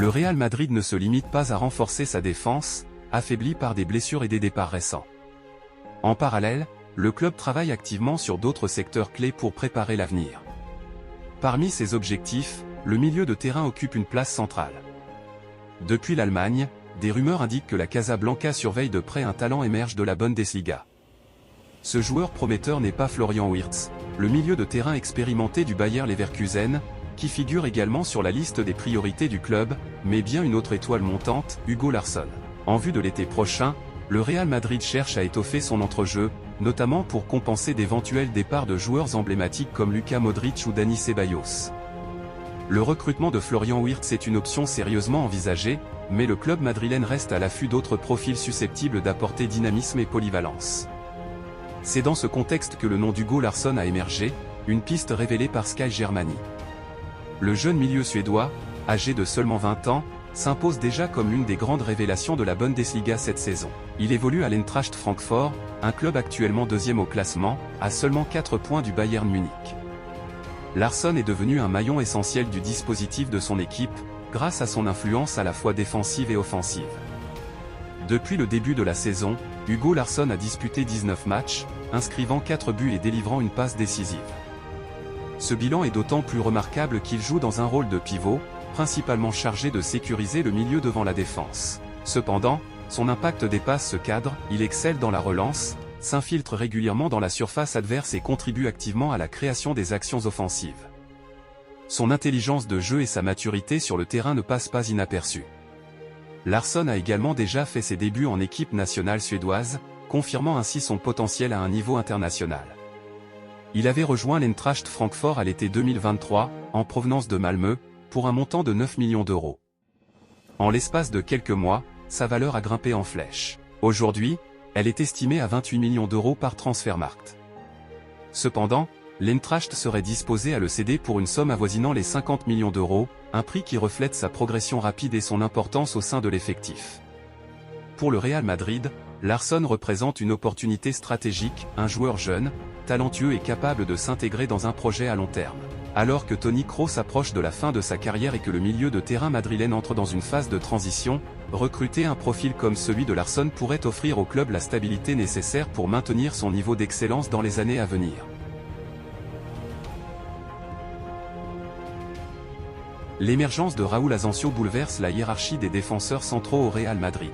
Le Real Madrid ne se limite pas à renforcer sa défense, affaiblie par des blessures et des départs récents. En parallèle, le club travaille activement sur d'autres secteurs clés pour préparer l'avenir. Parmi ses objectifs, le milieu de terrain occupe une place centrale. Depuis l'Allemagne, des rumeurs indiquent que la Casablanca surveille de près un talent émerge de la Bundesliga. Ce joueur prometteur n'est pas Florian Wirtz, le milieu de terrain expérimenté du Bayer Leverkusen, qui figure également sur la liste des priorités du club, mais bien une autre étoile montante, Hugo Larsson. En vue de l'été prochain, le Real Madrid cherche à étoffer son entrejeu, notamment pour compenser d'éventuels départs de joueurs emblématiques comme Luka Modric ou Dani Ceballos. Le recrutement de Florian Wirtz est une option sérieusement envisagée, mais le club madrilène reste à l'affût d'autres profils susceptibles d'apporter dynamisme et polyvalence. C'est dans ce contexte que le nom d'Hugo Larsson a émergé, une piste révélée par Sky Germany. Le jeune milieu suédois, âgé de seulement 20 ans, s'impose déjà comme l'une des grandes révélations de la Bundesliga cette saison. Il évolue à l'Eintracht Francfort, un club actuellement deuxième au classement, à seulement 4 points du Bayern Munich. Larsson est devenu un maillon essentiel du dispositif de son équipe, grâce à son influence à la fois défensive et offensive. Depuis le début de la saison, Hugo Larsson a disputé 19 matchs, inscrivant 4 buts et délivrant une passe décisive. Ce bilan est d'autant plus remarquable qu'il joue dans un rôle de pivot, principalement chargé de sécuriser le milieu devant la défense. Cependant, son impact dépasse ce cadre, il excelle dans la relance, s'infiltre régulièrement dans la surface adverse et contribue activement à la création des actions offensives. Son intelligence de jeu et sa maturité sur le terrain ne passent pas inaperçues. Larsson a également déjà fait ses débuts en équipe nationale suédoise, confirmant ainsi son potentiel à un niveau international. Il avait rejoint l'Eintracht Francfort à l'été 2023, en provenance de Malmö, pour un montant de 9 millions d'euros. En l'espace de quelques mois, sa valeur a grimpé en flèche. Aujourd'hui, elle est estimée à 28 millions d'euros par Transfermarkt. Cependant, l'Eintracht serait disposé à le céder pour une somme avoisinant les 50 millions d'euros, un prix qui reflète sa progression rapide et son importance au sein de l'effectif. Pour le Real Madrid, Larsson représente une opportunité stratégique, un joueur jeune, talentueux et capable de s'intégrer dans un projet à long terme. Alors que Toni Kroos approche de la fin de sa carrière et que le milieu de terrain madrilène entre dans une phase de transition, recruter un profil comme celui de Larsson pourrait offrir au club la stabilité nécessaire pour maintenir son niveau d'excellence dans les années à venir. L'émergence de Raúl Asensio bouleverse la hiérarchie des défenseurs centraux au Real Madrid.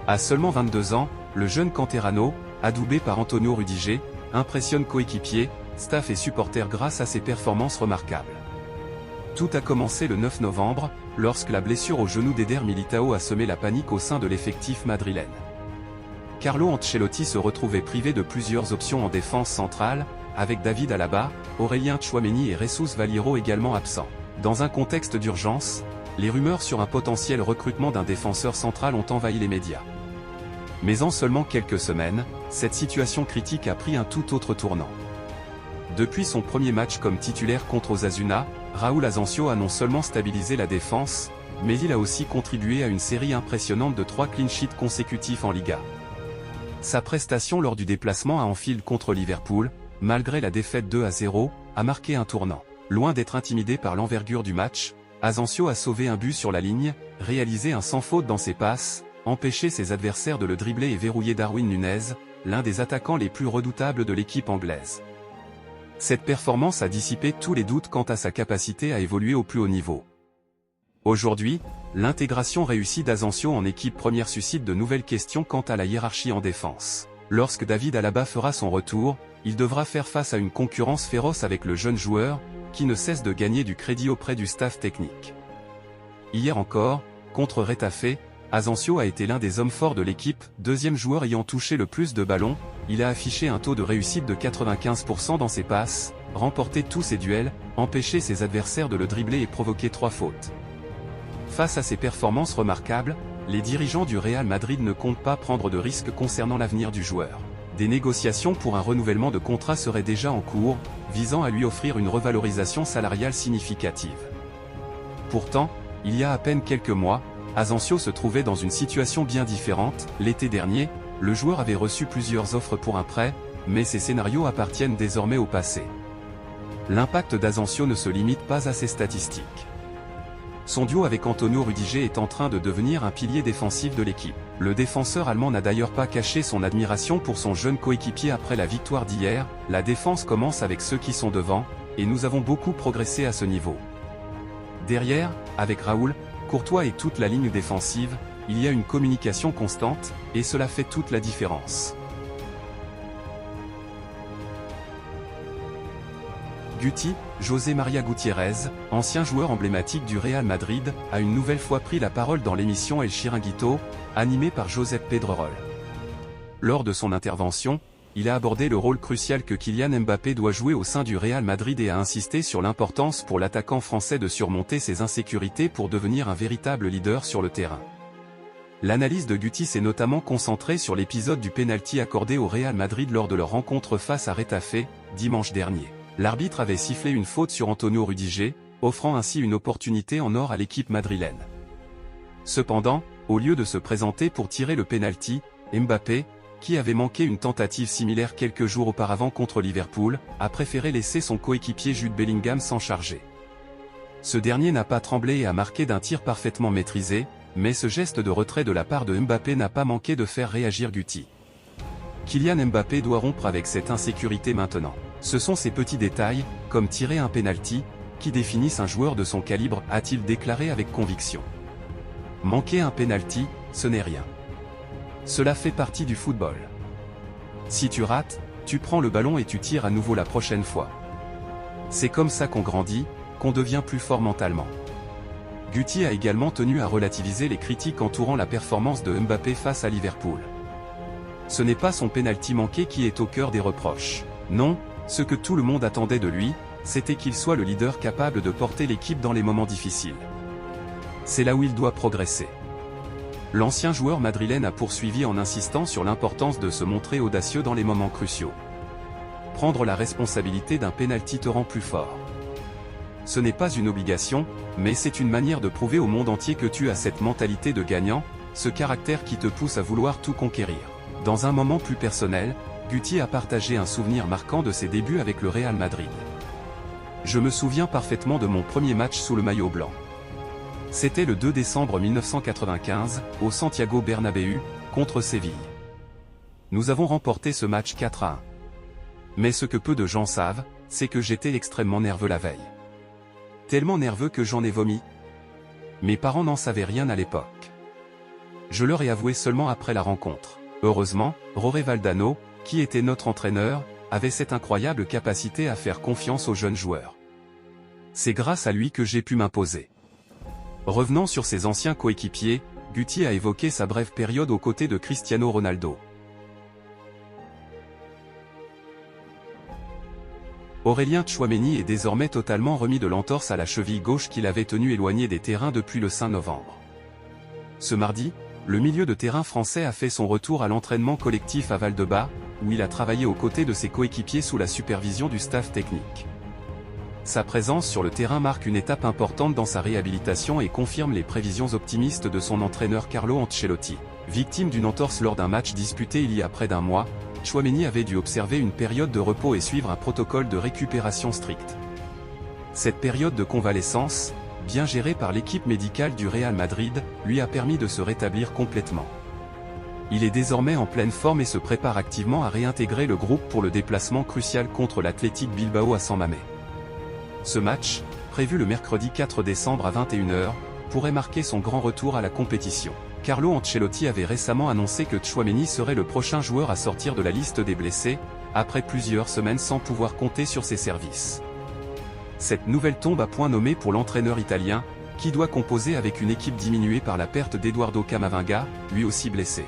À seulement 22 ans, le jeune canterano, adoubé par Antonio Rudiger, impressionne coéquipiers, staff et supporters grâce à ses performances remarquables. Tout a commencé le 9 novembre, lorsque la blessure au genou d'Eder Militao a semé la panique au sein de l'effectif madrilène. Carlo Ancelotti se retrouvait privé de plusieurs options en défense centrale, avec David Alaba, Aurélien Tchouaméni et Jesus Vallejo également absents. Dans un contexte d'urgence, les rumeurs sur un potentiel recrutement d'un défenseur central ont envahi les médias. Mais en seulement quelques semaines, cette situation critique a pris un tout autre tournant. Depuis son premier match comme titulaire contre Osasuna, Raúl Asensio a non seulement stabilisé la défense, mais il a aussi contribué à une série impressionnante de 3 clean sheets consécutifs en Liga. Sa prestation lors du déplacement à Anfield contre Liverpool, malgré la défaite 2-0, a marqué un tournant. Loin d'être intimidé par l'envergure du match, Asensio a sauvé un but sur la ligne, réalisé un sans faute dans ses passes, empêché ses adversaires de le dribbler et verrouillé Darwin Núñez, l'un des attaquants les plus redoutables de l'équipe anglaise. Cette performance a dissipé tous les doutes quant à sa capacité à évoluer au plus haut niveau. Aujourd'hui, l'intégration réussie d'Asensio en équipe première suscite de nouvelles questions quant à la hiérarchie en défense. Lorsque David Alaba fera son retour, il devra faire face à une concurrence féroce avec le jeune joueur, qui ne cesse de gagner du crédit auprès du staff technique. Hier encore, contre Retafe, Asensio a été l'un des hommes forts de l'équipe, deuxième joueur ayant touché le plus de ballons, il a affiché un taux de réussite de 95% dans ses passes, remporté tous ses duels, empêché ses adversaires de le dribbler et provoqué 3 fautes. Face à ces performances remarquables, les dirigeants du Real Madrid ne comptent pas prendre de risques concernant l'avenir du joueur. Des négociations pour un renouvellement de contrat seraient déjà en cours, visant à lui offrir une revalorisation salariale significative. Pourtant, il y a à peine quelques mois, Asensio se trouvait dans une situation bien différente. L'été dernier, le joueur avait reçu plusieurs offres pour un prêt, mais ces scénarios appartiennent désormais au passé. L'impact d'Asensio ne se limite pas à ses statistiques. Son duo avec Antonio Rudiger est en train de devenir un pilier défensif de l'équipe. Le défenseur allemand n'a d'ailleurs pas caché son admiration pour son jeune coéquipier après la victoire d'hier. La défense commence avec ceux qui sont devant, et nous avons beaucoup progressé à ce niveau. Derrière, avec Raoul, Courtois et toute la ligne défensive, il y a une communication constante, et cela fait toute la différence. Guti, José María Gutiérrez, ancien joueur emblématique du Real Madrid, a une nouvelle fois pris la parole dans l'émission El Chiringuito, animée par Josep Pedrerol. Lors de son intervention, il a abordé le rôle crucial que Kylian Mbappé doit jouer au sein du Real Madrid et a insisté sur l'importance pour l'attaquant français de surmonter ses insécurités pour devenir un véritable leader sur le terrain. L'analyse de Guti s'est notamment concentrée sur l'épisode du pénalty accordé au Real Madrid lors de leur rencontre face à Retafe, dimanche dernier. L'arbitre avait sifflé une faute sur Antonio Rudiger, offrant ainsi une opportunité en or à l'équipe madrilène. Cependant, au lieu de se présenter pour tirer le pénalty, Mbappé, qui avait manqué une tentative similaire quelques jours auparavant contre Liverpool, a préféré laisser son coéquipier Jude Bellingham s'en charger. Ce dernier n'a pas tremblé et a marqué d'un tir parfaitement maîtrisé, mais ce geste de retrait de la part de Mbappé n'a pas manqué de faire réagir Guti. Kylian Mbappé doit rompre avec cette insécurité maintenant. Ce sont ces petits détails, comme tirer un pénalty, qui définissent un joueur de son calibre, a-t-il déclaré avec conviction. Manquer un pénalty, ce n'est rien. Cela fait partie du football. Si tu rates, tu prends le ballon et tu tires à nouveau la prochaine fois. C'est comme ça qu'on grandit, qu'on devient plus fort mentalement. Guti a également tenu à relativiser les critiques entourant la performance de Mbappé face à Liverpool. Ce n'est pas son pénalty manqué qui est au cœur des reproches. Non, ce que tout le monde attendait de lui, c'était qu'il soit le leader capable de porter l'équipe dans les moments difficiles. C'est là où il doit progresser. L'ancien joueur madrilène a poursuivi en insistant sur l'importance de se montrer audacieux dans les moments cruciaux. Prendre la responsabilité d'un pénalty te rend plus fort. Ce n'est pas une obligation, mais c'est une manière de prouver au monde entier que tu as cette mentalité de gagnant, ce caractère qui te pousse à vouloir tout conquérir. Dans un moment plus personnel, Guti a partagé un souvenir marquant de ses débuts avec le Real Madrid. Je me souviens parfaitement de mon premier match sous le maillot blanc. C'était le 2 décembre 1995, au Santiago Bernabéu, contre Séville. Nous avons remporté ce match 4-1. Mais ce que peu de gens savent, c'est que j'étais extrêmement nerveux la veille. Tellement nerveux que j'en ai vomi. Mes parents n'en savaient rien à l'époque. Je leur ai avoué seulement après la rencontre. Heureusement, Jorge Valdano, qui était notre entraîneur, avait cette incroyable capacité à faire confiance aux jeunes joueurs. C'est grâce à lui que j'ai pu m'imposer. Revenant sur ses anciens coéquipiers, Guti a évoqué sa brève période aux côtés de Cristiano Ronaldo. Aurélien Tchouaméni est désormais totalement remis de l'entorse à la cheville gauche qu'il avait tenu éloignée des terrains depuis le 5 novembre. Ce mardi, le milieu de terrain français a fait son retour à l'entraînement collectif à Val-de-Bas, où il a travaillé aux côtés de ses coéquipiers sous la supervision du staff technique. Sa présence sur le terrain marque une étape importante dans sa réhabilitation et confirme les prévisions optimistes de son entraîneur Carlo Ancelotti. Victime d'une entorse lors d'un match disputé il y a près d'un mois, Tchouaméni avait dû observer une période de repos et suivre un protocole de récupération strict. Cette période de convalescence, bien gérée par l'équipe médicale du Real Madrid, lui a permis de se rétablir complètement. Il est désormais en pleine forme et se prépare activement à réintégrer le groupe pour le déplacement crucial contre l'Athletic Bilbao à San Mamés. Ce match, prévu le mercredi 4 décembre à 21 h, pourrait marquer son grand retour à la compétition. Carlo Ancelotti avait récemment annoncé que Tchouaméni serait le prochain joueur à sortir de la liste des blessés, après plusieurs semaines sans pouvoir compter sur ses services. Cette nouvelle tombe à point nommé pour l'entraîneur italien, qui doit composer avec une équipe diminuée par la perte d'Eduardo Camavinga, lui aussi blessé.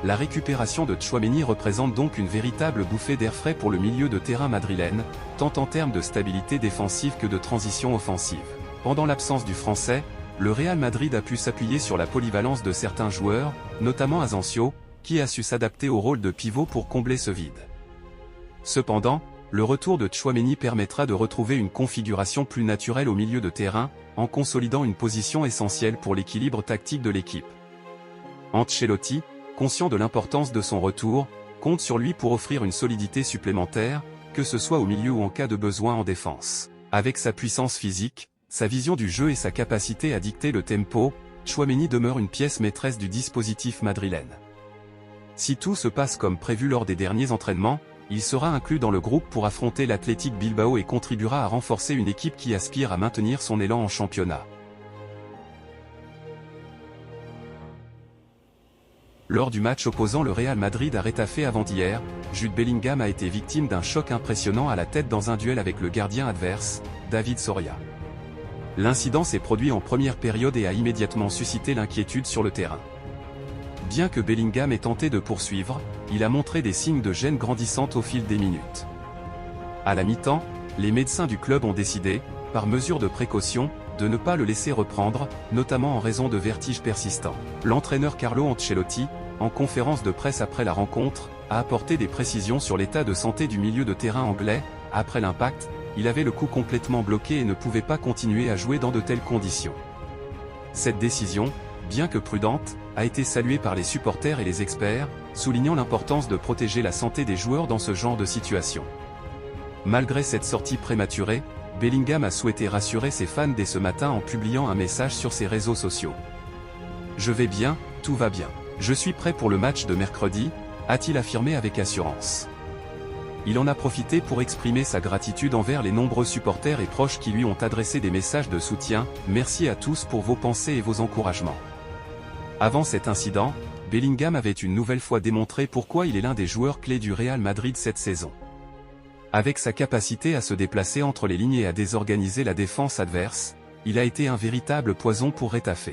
La récupération de Tchouaméni représente donc une véritable bouffée d'air frais pour le milieu de terrain madrilène, tant en termes de stabilité défensive que de transition offensive. Pendant l'absence du Français, le Real Madrid a pu s'appuyer sur la polyvalence de certains joueurs, notamment Asensio, qui a su s'adapter au rôle de pivot pour combler ce vide. Cependant, le retour de Tchouaméni permettra de retrouver une configuration plus naturelle au milieu de terrain, en consolidant une position essentielle pour l'équilibre tactique de l'équipe. Ancelotti, conscient de l'importance de son retour, compte sur lui pour offrir une solidité supplémentaire, que ce soit au milieu ou en cas de besoin en défense. Avec sa puissance physique, Sa vision du jeu et sa capacité à dicter le tempo, Tchouaméni demeure une pièce maîtresse du dispositif madrilène. Si tout se passe comme prévu lors des derniers entraînements, il sera inclus dans le groupe pour affronter l'Athletic Bilbao et contribuera à renforcer une équipe qui aspire à maintenir son élan en championnat. Lors du match opposant le Real Madrid à Retafe avant-hier, Jude Bellingham a été victime d'un choc impressionnant à la tête dans un duel avec le gardien adverse, David Soria. L'incident s'est produit en première période et a immédiatement suscité l'inquiétude sur le terrain. Bien que Bellingham ait tenté de poursuivre, il a montré des signes de gêne grandissante au fil des minutes. À la mi-temps, les médecins du club ont décidé, par mesure de précaution, de ne pas le laisser reprendre, notamment en raison de vertiges persistants. L'entraîneur Carlo Ancelotti, en conférence de presse après la rencontre, a apporté des précisions sur l'état de santé du milieu de terrain anglais. Après l'impact, il avait le cou complètement bloqué et ne pouvait pas continuer à jouer dans de telles conditions. Cette décision, bien que prudente, a été saluée par les supporters et les experts, soulignant l'importance de protéger la santé des joueurs dans ce genre de situation. Malgré cette sortie prématurée, Bellingham a souhaité rassurer ses fans dès ce matin en publiant un message sur ses réseaux sociaux. « Je vais bien, tout va bien. Je suis prêt pour le match de mercredi », a-t-il affirmé avec assurance. Il en a profité pour exprimer sa gratitude envers les nombreux supporters et proches qui lui ont adressé des messages de soutien. « Merci à tous pour vos pensées et vos encouragements. » Avant cet incident, Bellingham avait une nouvelle fois démontré pourquoi il est l'un des joueurs clés du Real Madrid cette saison. Avec sa capacité à se déplacer entre les lignes et à désorganiser la défense adverse, il a été un véritable poison pour Retafe.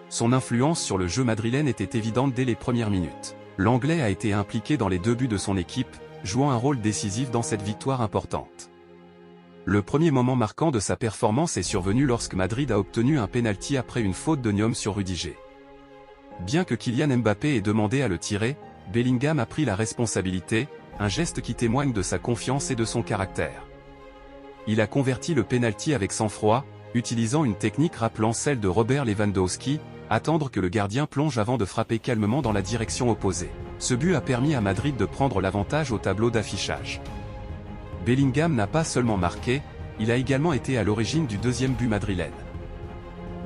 Son influence sur le jeu madrilène était évidente dès les premières minutes. L'Anglais a été impliqué dans les 2 buts de son équipe, jouant un rôle décisif dans cette victoire importante. Le premier moment marquant de sa performance est survenu lorsque Madrid a obtenu un pénalty après une faute de Nyom sur Rudiger. Bien que Kylian Mbappé ait demandé à le tirer, Bellingham a pris la responsabilité, un geste qui témoigne de sa confiance et de son caractère. Il a converti le pénalty avec sang-froid, utilisant une technique rappelant celle de Robert Lewandowski, attendre que le gardien plonge avant de frapper calmement dans la direction opposée. Ce but a permis à Madrid de prendre l'avantage au tableau d'affichage. Bellingham n'a pas seulement marqué, il a également été à l'origine du deuxième but madrilène.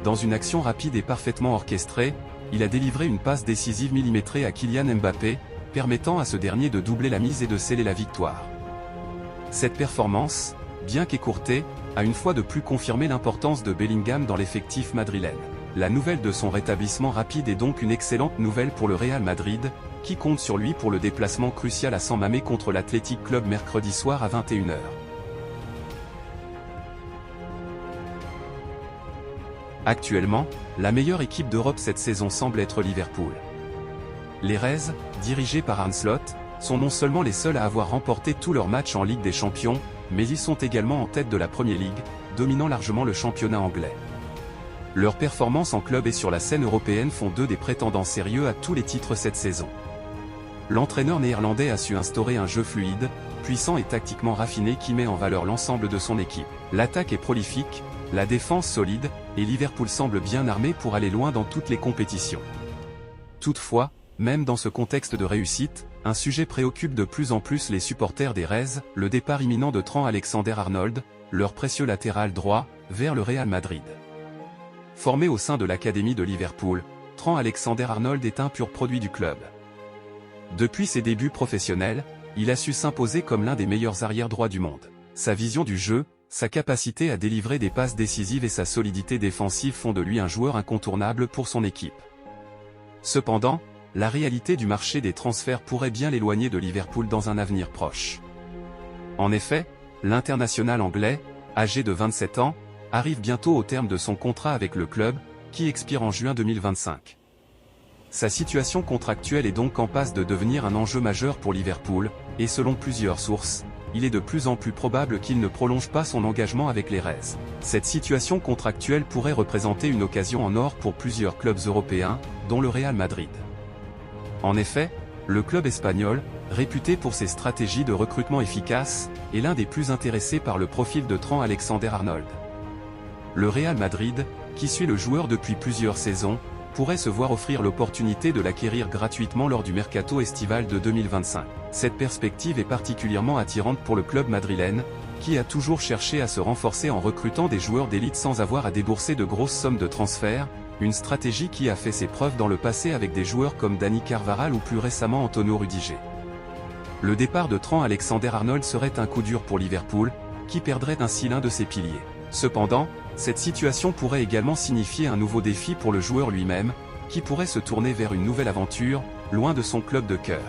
Dans une action rapide et parfaitement orchestrée, il a délivré une passe décisive millimétrée à Kylian Mbappé, permettant à ce dernier de doubler la mise et de sceller la victoire. Cette performance, bien qu'écourtée, a une fois de plus confirmé l'importance de Bellingham dans l'effectif madrilène. La nouvelle de son rétablissement rapide est donc une excellente nouvelle pour le Real Madrid, qui compte sur lui pour le déplacement crucial à San Mamés contre l'Athletic Club mercredi soir à 21 h. Actuellement, la meilleure équipe d'Europe cette saison semble être Liverpool. Les Reds, dirigés par Arne Slot, sont non seulement les seuls à avoir remporté tous leurs matchs en Ligue des Champions, mais ils sont également en tête de la Premier League, dominant largement le championnat anglais. Leurs performances en club et sur la scène européenne font d'eux des prétendants sérieux à tous les titres cette saison. L'entraîneur néerlandais a su instaurer un jeu fluide, puissant et tactiquement raffiné qui met en valeur l'ensemble de son équipe. L'attaque est prolifique, la défense solide, et Liverpool semble bien armé pour aller loin dans toutes les compétitions. Toutefois, même dans ce contexte de réussite, un sujet préoccupe de plus en plus les supporters des Reds, le départ imminent de Trent Alexander-Arnold, leur précieux latéral droit, vers le Real Madrid. Formé au sein de l'académie de Liverpool, Trent Alexander-Arnold est un pur produit du club. Depuis ses débuts professionnels, il a su s'imposer comme l'un des meilleurs arrière-droits du monde. Sa vision du jeu, sa capacité à délivrer des passes décisives et sa solidité défensive font de lui un joueur incontournable pour son équipe. Cependant, la réalité du marché des transferts pourrait bien l'éloigner de Liverpool dans un avenir proche. En effet, l'international anglais, âgé de 27 ans, arrive bientôt au terme de son contrat avec le club, qui expire en juin 2025. Sa situation contractuelle est donc en passe de devenir un enjeu majeur pour Liverpool, et selon plusieurs sources, il est de plus en plus probable qu'il ne prolonge pas son engagement avec les Reds. Cette situation contractuelle pourrait représenter une occasion en or pour plusieurs clubs européens, dont le Real Madrid. En effet, le club espagnol, réputé pour ses stratégies de recrutement efficaces, est l'un des plus intéressés par le profil de Trent Alexander-Arnold. Le Real Madrid, qui suit le joueur depuis plusieurs saisons, pourrait se voir offrir l'opportunité de l'acquérir gratuitement lors du mercato estival de 2025. Cette perspective est particulièrement attirante pour le club madrilène, qui a toujours cherché à se renforcer en recrutant des joueurs d'élite sans avoir à débourser de grosses sommes de transfert, une stratégie qui a fait ses preuves dans le passé avec des joueurs comme Dani Carvajal ou plus récemment Antonio Rudiger. Le départ de Trent Alexander-Arnold serait un coup dur pour Liverpool, qui perdrait ainsi l'un de ses piliers. Cependant, cette situation pourrait également signifier un nouveau défi pour le joueur lui-même, qui pourrait se tourner vers une nouvelle aventure, loin de son club de cœur.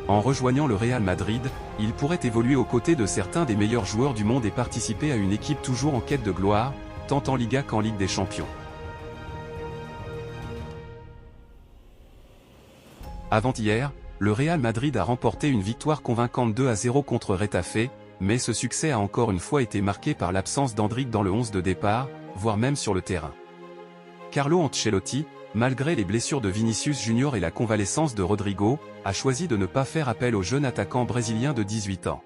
En rejoignant le Real Madrid, il pourrait évoluer aux côtés de certains des meilleurs joueurs du monde et participer à une équipe toujours en quête de gloire, tant en Liga qu'en Ligue des Champions. Avant-hier, le Real Madrid a remporté une victoire convaincante 2-0 contre Retafe, mais ce succès a encore une fois été marqué par l'absence d'Endrick dans le 11 de départ, voire même sur le terrain. Carlo Ancelotti, malgré les blessures de Vinicius Junior et la convalescence de Rodrigo, a choisi de ne pas faire appel au jeune attaquant brésilien de 18 ans.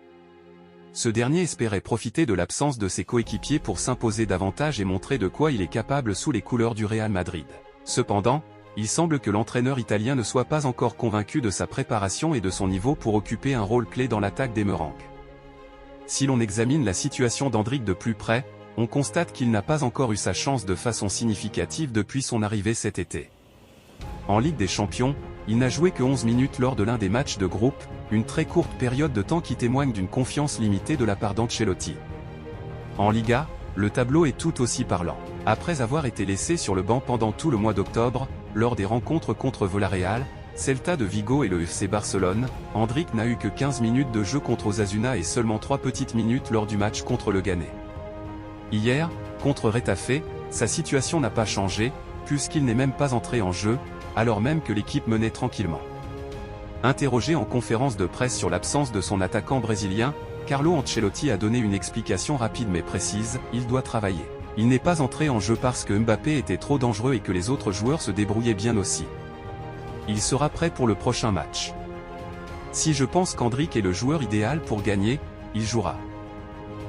Ce dernier espérait profiter de l'absence de ses coéquipiers pour s'imposer davantage et montrer de quoi il est capable sous les couleurs du Real Madrid. Cependant, il semble que l'entraîneur italien ne soit pas encore convaincu de sa préparation et de son niveau pour occuper un rôle clé dans l'attaque des Merengues. Si l'on examine la situation d'Endrick de plus près, on constate qu'il n'a pas encore eu sa chance de façon significative depuis son arrivée cet été. En Ligue des Champions, il n'a joué que 11 minutes lors de l'un des matchs de groupe, une très courte période de temps qui témoigne d'une confiance limitée de la part d'Ancelotti. En Liga, le tableau est tout aussi parlant. Après avoir été laissé sur le banc pendant tout le mois d'octobre, lors des rencontres contre Villarreal, Celta de Vigo et le FC Barcelone, Endrick n'a eu que 15 minutes de jeu contre Osasuna et seulement 3 petites minutes lors du match contre le Leganés. Hier, contre Retafe, sa situation n'a pas changé, puisqu'il n'est même pas entré en jeu, alors même que l'équipe menait tranquillement. Interrogé en conférence de presse sur l'absence de son attaquant brésilien, Carlo Ancelotti a donné une explication rapide mais précise: il doit travailler. Il n'est pas entré en jeu parce que Mbappé était trop dangereux et que les autres joueurs se débrouillaient bien aussi. Il sera prêt pour le prochain match. Si je pense qu'Endrick est le joueur idéal pour gagner, il jouera.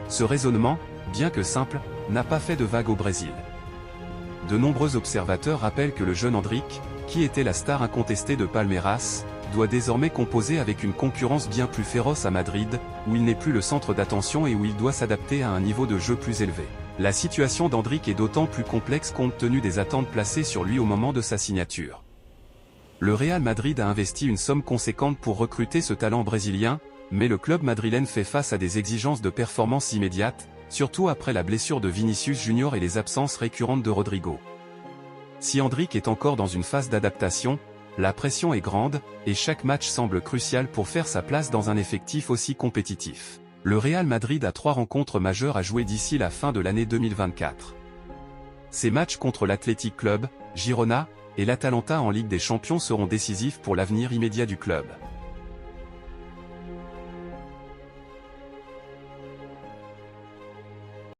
Ce raisonnement, bien que simple, n'a pas fait de vague au Brésil. De nombreux observateurs rappellent que le jeune Endrick, qui était la star incontestée de Palmeiras, doit désormais composer avec une concurrence bien plus féroce à Madrid, où il n'est plus le centre d'attention et où il doit s'adapter à un niveau de jeu plus élevé. La situation d'Endrick est d'autant plus complexe compte tenu des attentes placées sur lui au moment de sa signature. Le Real Madrid a investi une somme conséquente pour recruter ce talent brésilien, mais le club madrilène fait face à des exigences de performance immédiates, surtout après la blessure de Vinicius Junior et les absences récurrentes de Rodrigo. Si Endrick est encore dans une phase d'adaptation, la pression est grande, et chaque match semble crucial pour faire sa place dans un effectif aussi compétitif. Le Real Madrid a 3 rencontres majeures à jouer d'ici la fin de l'année 2024. Ces matchs contre l'Athletic Club, Girona, et l'Atalanta en Ligue des Champions seront décisifs pour l'avenir immédiat du club.